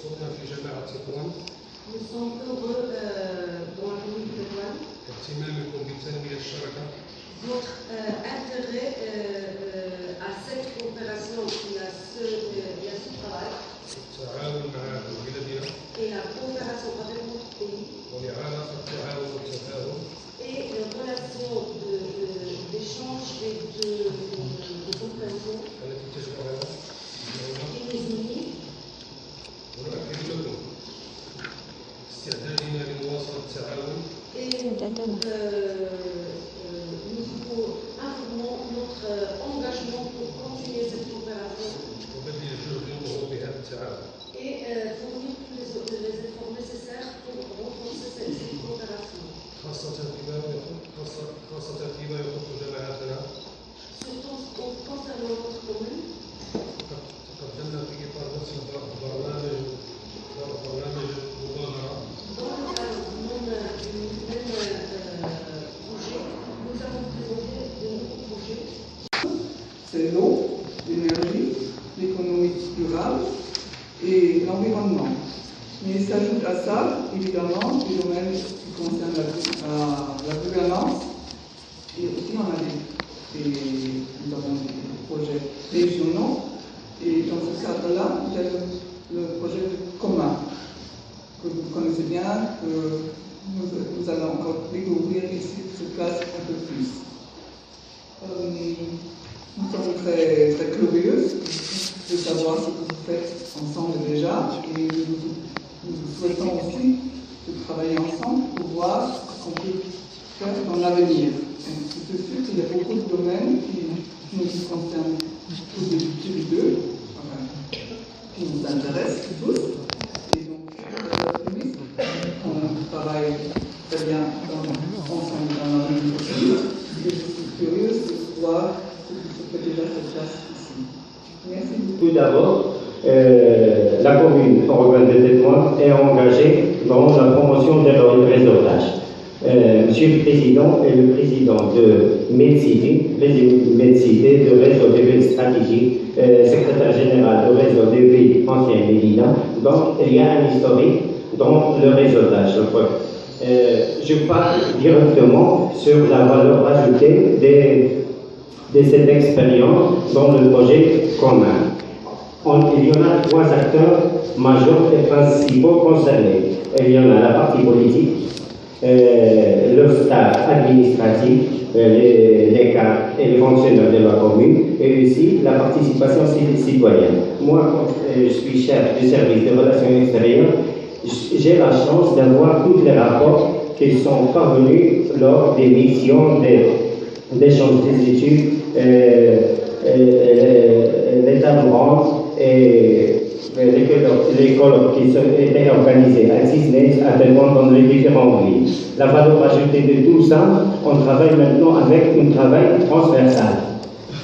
مبسوطين في جماعة تطوان. Nous sommes heureux dans la commune de Tétouan. اهتمامكم بتنمية الشركة. Votre intérêt à cette coopération et à ce travail. التعاون مع بلادنا. Et la coopération avec notre pays. ولعلاقة التعاون والتفاهم. Et une relation d'échange et de compréhension. التي تجمعنا. Qui nous unit. ونؤكد لكم استعدادنا لمواصلة التعاون. Et nous vous informons notre engagement pour continuer cette coopération. وبذل الجهد للنهوض بهذا التعاون. Et fournir tous les efforts nécessaires pour renforcer cette coopération. خاصة فيما يخص جماعتنا. Surtout concernant notre commune. تقدمنا في إطار نفس برنامج مبادرة. Dans le cadre du même projet, nous avons présenté de nouveaux projets. C'est l'eau, l'énergie, l'économie durable et l'environnement. Mais il s'ajoute à ça, évidemment, des domaines qui concernent la gouvernance. Et aussi, nous avons des projets régionaux. Et dans ce cadre-là, il y a le projet commun, que vous connaissez bien, que nous allons encore découvrir ici sur place un peu plus. Nous sommes très, très curieux de savoir ce que vous faites ensemble déjà et nous souhaitons aussi de travailler ensemble pour voir ce qu'on peut faire dans l'avenir. C'est sûr qu'il y a beaucoup de domaines qui nous concernent tous les deux, qui nous intéressent tous. Et donc, on travaille très bien ensemble dans la même chose. Et je suis curieuse de voir ce qui se fait déjà sur place ici. Merci beaucoup. Tout d'abord, la commune urbaine de Tétouan est engagée dans la promotion des réseautages. Monsieur le Président et le Président de Medcity, de Réseau des villes stratégiques, secrétaire général du Réseau des villes anciennes Médina. Donc, il y a un historique dans le réseautage. Je parle directement sur la valeur ajoutée de cette expérience dans le projet commun. Il y en a trois acteurs majeurs et principaux concernés. Il y en a la partie politique, le staff administratif, les cadres et les fonctionnaires de la commune, et aussi la participation citoyenne. Moi, je suis chef du service de relations extérieures. J'ai la chance d'avoir tous les rapports qui sont parvenus lors des missions d'échange des études, les tables rondes et les colloques qui étaient organisés à Cisnes, à Tétouan, dans les différentes villes. La valeur ajoutée de tout ça, on travaille maintenant avec un travail transversal.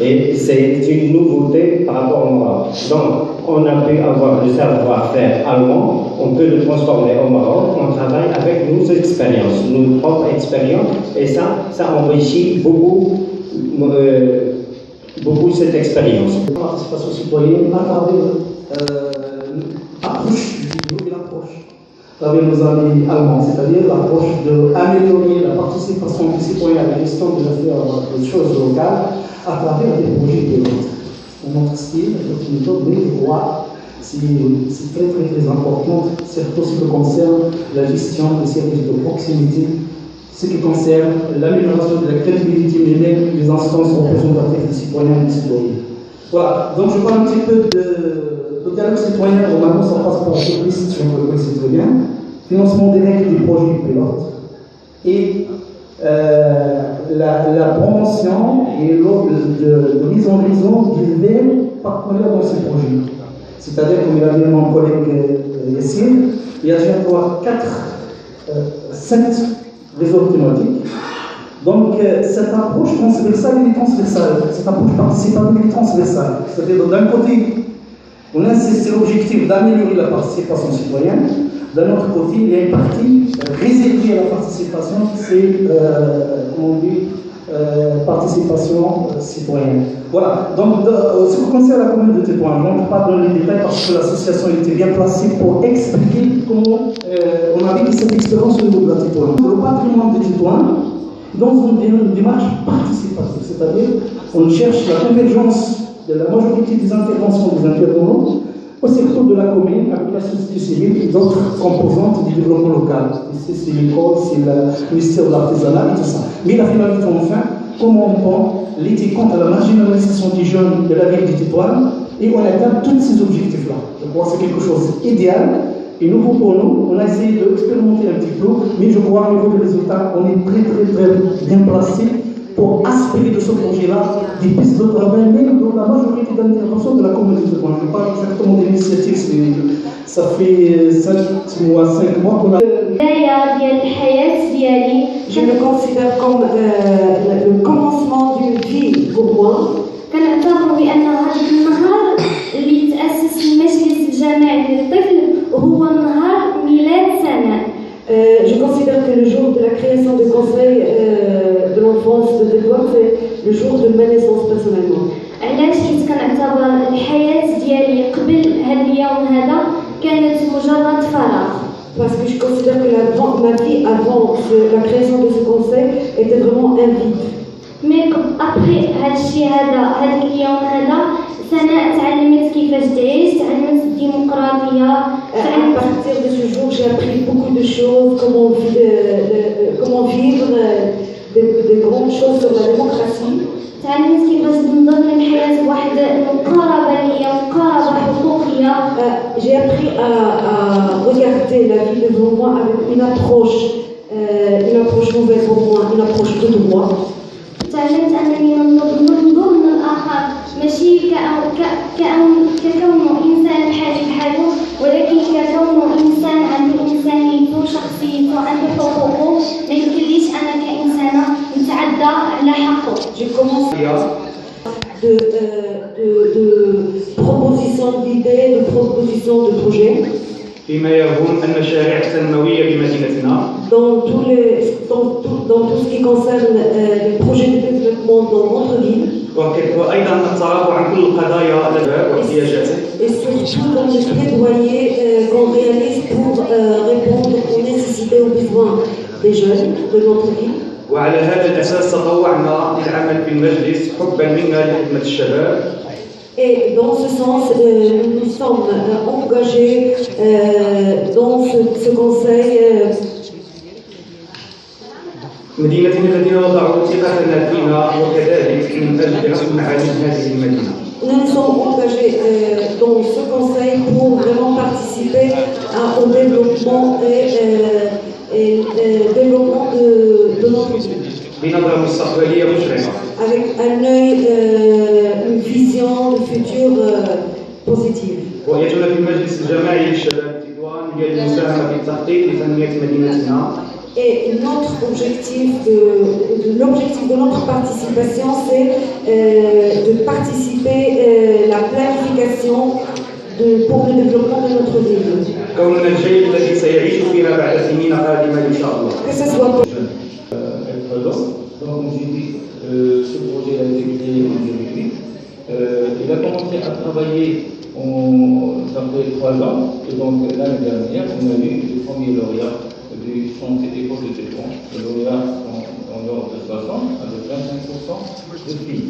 Et c'est une nouveauté par rapport au Maroc. Donc, on a pu avoir le savoir-faire allemand, on peut le transformer au Maroc, on travaille avec nos expériences, nos propres expériences, et ça enrichit beaucoup cette expérience. La participation citoyenne à travers l'approche à travers nos amis allemands, c'est-à-dire l'approche d'améliorer la participation des citoyens à la gestion des choses locales à travers des projets de vote. Notre style, notre méthode de voix, c'est très important, surtout ce qui concerne la gestion des services de proximité, ce qui concerne l'amélioration de la crédibilité mais même des instances représentatives des citoyens et des citoyennes. Voilà, donc je parle un petit peu de dialogue citoyen. Normalement, ça passe par deux pistes, si on le connaît très bien. Financement direct des projets pilotes et la promotion et de mise en raison des verts partenaires dans ces projets. C'est-à-dire, comme il a dit mon collègue Yassine, il y a chaque fois 7 réseaux thématiques. Donc, cette approche transversale, elle est transversale. Cette approche participative, elle est transversale. C'est-à-dire, d'un côté, on insiste sur l'objectif d'améliorer la participation citoyenne. D'un autre côté, il y a une partie réservée à la participation, c'est, comment on dit, participation citoyenne. Voilà, donc ce qui concerne la commune de Tétouan, je ne rentre pas dans les détails parce que l'association était bien placée pour expliquer comment on a vécu cette expérience au niveau de la Tétouan. Le patrimoine de Tétouan, dans une démarche participative, c'est-à-dire on cherche la convergence de la majorité des interventions des intervenants au secteur de la commune, avec la société civile et d'autres composantes du développement local. Ici, c'est l'école, c'est le ministère de l'artisanat et tout ça. Mais la finalité, enfin, comment on peut lutter contre la marginalisation des jeunes de la ville de Tétouan et on atteint tous ces objectifs-là. Je crois que c'est quelque chose d'idéal et nouveau pour nous. On a essayé d'expérimenter un petit peu, mais je crois qu'au niveau des résultats, on est très bien placé pour aspirer de ce projet-là des pistes de travail, même dans la majorité d'interventions de la communauté. Je ne parle pas exactement de l'initiative, ça fait 5 mois qu'on a. Je le considère comme le commencement d'une vie pour moi. كنعتبر بأن هذا النهار اللي تأسس المجلس الجماعي للطفل هو نهار ميلاد سنة. Je considère que le jour de la création du conseil de l'enfance de Tétouan, c'est le jour de ma naissance personnellement. علاش حيت كنعتبر الحياة ديالي قبل هذا اليوم هذا كانت مجرد فراغ. Parce que je considère que ma vie avant la création de ce conseil était vraiment un vide. مي ابري هذا الشيء هذا اليوم هذا سنة تعلمت كيفاش تعيش، تعلمت الديمقراطية. À partir de ce jour, j'ai appris beaucoup de choses, comment vivre des grandes choses sur la démocratie. تعلمت كيفاش ننظم الحياة بواحد المقاربة اللي هي مقاربة حقوقية. J'ai appris à regarder la vie devant moi avec une approche nouvelle pour moi, une approche de droit. تعلمت أنني ننظر من الآخر ماشي ككونه إنسان بحاله ولكن ككونه إنسان عنده إنسانيته شخصيته عنده حقوقه ما يمكنليش أنا كإنسانة نتعدى على حقه. J'ai commencé de propositions d'idées, de propositions de projets. فيما يهم المشاريع التنموية بمدينتنا. Dans tout ce qui concerne les projets de développement dans notre ville. وأيضا الترافع عن كل القضايا واحتياجاته. Et surtout dans le plaidoyer qu'on réalise pour répondre aux nécessités et aux besoins des jeunes de notre ville. وعلى هذا الأساس تطوعنا للعمل في المجلس حبا منا لخدمة الشباب. Et dans ce sens, nous sommes engagés dans ce conseil. مدينتنا الذين وضعوا ثقتنا فينا وكذلك من أجل حسن معالم هذه المدينة. Nous nous sommes engagés dans ce conseil pour vraiment participer au développement et développement de notre ville. بنظرة مستقبلية مشرقة. Avec un œil, une vision de futur positive. رؤيتنا في المجلس الجماعي للشباب تطوان هي المساهمة في التخطيط لتنمية مدينتنا. Et l'objectif de notre participation, c'est de participer à la planification pour le développement de notre ville. كوننا الجيل الذي سيعيش فيها بعد سنين قادمة إن شاء الله. Que ce soit pour Donc, j'ai dit, ce projet a été créé en 2008. Il a commencé à travailler ça fait 3 ans. Et donc, l'année dernière, on a eu le premier lauréat du chantier école de Tétouan. Les lauréats sont en l'ordre de 60, avec 25% de filles.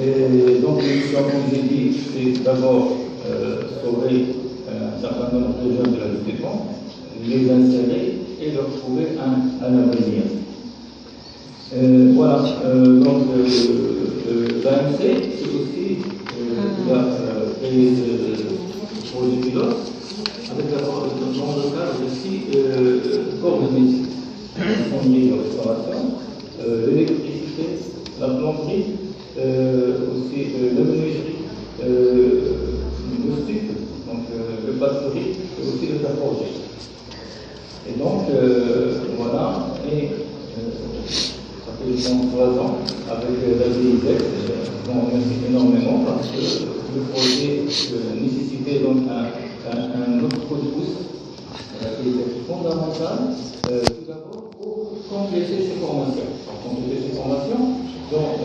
Et donc, comme j'ai dit, c'est d'abord sauver un certain nombre de jeunes de la ville de Tétouan, les insérer et leur trouver un avenir. Voilà, donc l'AMC, c'est aussi il a fait pour les pilotes, avec dans le cadre aussi corps de métier, la restauration, l'électricité, la plomberie, aussi la menuiserie, le stuc, donc le pâtisserie et aussi le forgerie. Et donc voilà, et ça fait 3 ans avec la GIZ, on remercie énormément parce que le projet nécessitait donc un autre coup de pouce qui était fondamental, tout d'abord pour compléter ces formations. Donc,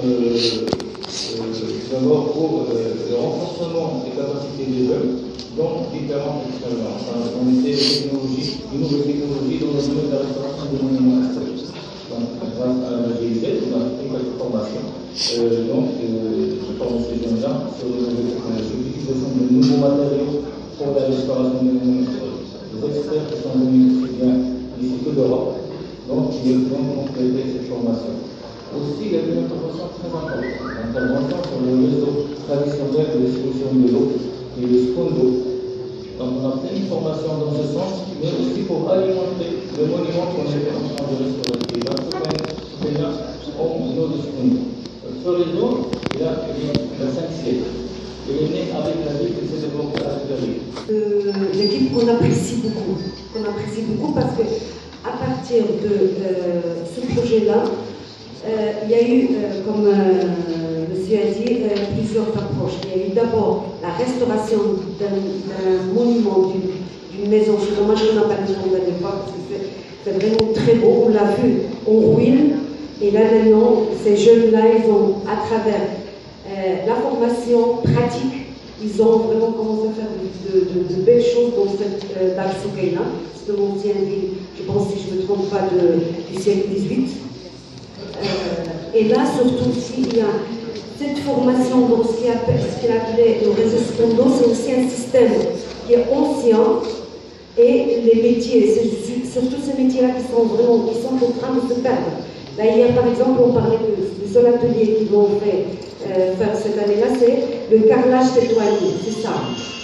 d'abord pour le renforcement des capacités des jeunes dans différentes expériences. On essaie de nouvelles technologies dans le domaine de la restauration des monuments historiques. Donc, grâce à la GIZ, on a fait quelques formations. Je forme ces jeunes-là sur les nouvelles technologies, l'utilisation de nouveaux matériaux pour la restauration des monuments historiques. Les experts qui sont venus aussi bien ici que d'Europe, donc ils vont compléter ces formations. Aussi, il y a une intervention très importante, l'intervention sur le réseau traditionnel de distribution de l'eau et le SCONDO. Donc, on a fait une formation dans ce sens, mais aussi pour alimenter le monument qu'on est en train de restaurer. Et là, tout est là en eau de SCONDO. Ce réseau, il a 5 siècles. Il est né avec la ville qui s'est développée à l'intérieur. L'équipe qu'on apprécie beaucoup parce que à partir de ce projet-là, il y a eu, comme monsieur a dit, plusieurs approches. Il y a eu d'abord la restauration d'un monument, d'une maison. C'est dommage qu'on n'a pas le temps d'aller voir parce que c'est vraiment très beau. On l'a vu en ruine. Et là maintenant, ces jeunes-là, ils ont, à travers la formation pratique, ils ont vraiment commencé à faire de belles choses dans cette Dal-Soukaina. C'est une ancienne ville, je pense, si je ne me trompe pas, du siècle XVIII. Et là, surtout, il y a cette formation dans ce qu'il appelait le réseau SCONDO, c'est aussi un système qui est ancien et les métiers, c'est surtout ces métiers-là qui sont en train de se perdre. Là, hier, par exemple, on parlait du seul atelier qu'ils vont faire cette année-là, c'est le carrelage d'étoiles, c'est ça.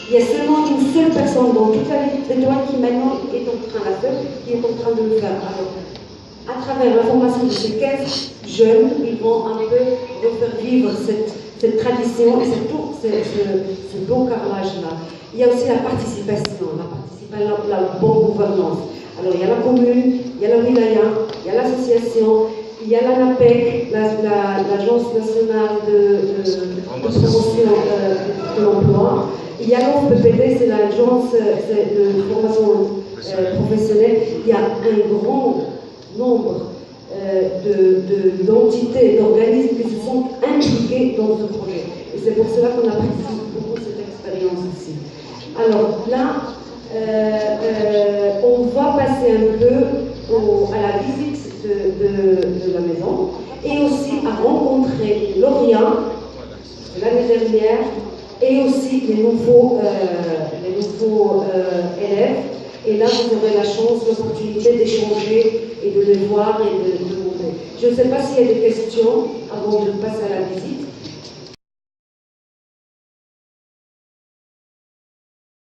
Il y a seulement une seule personne dans toute la ville d'étoiles qui maintenant est en train de le faire. Alors, à travers la formation de ces 15 jeunes, ils vont un peu refaire vivre cette tradition et surtout ce beau carrelage-là. Il y a aussi la participation, la bonne gouvernance. Alors il y a la commune, il y a la wilaya, il y a l'association, il y a l'ANAPEC, l'Agence nationale de promotion de l'emploi. Il y a l'OFPPD, c'est l'agence de formation professionnelle. Il y a un grand nombre d'entités, d'organismes qui se sont impliqués dans ce projet. Et c'est pour cela qu'on apprécie beaucoup cette expérience ici. Alors là, on va passer un peu à la visite de la maison et aussi à rencontrer Lauréats l'année dernière et aussi les nouveaux élèves. Et là, vous aurez la chance, l'opportunité d'échanger et de les voir et de montrer. Je ne sais pas s'il y a des questions avant de passer à la visite.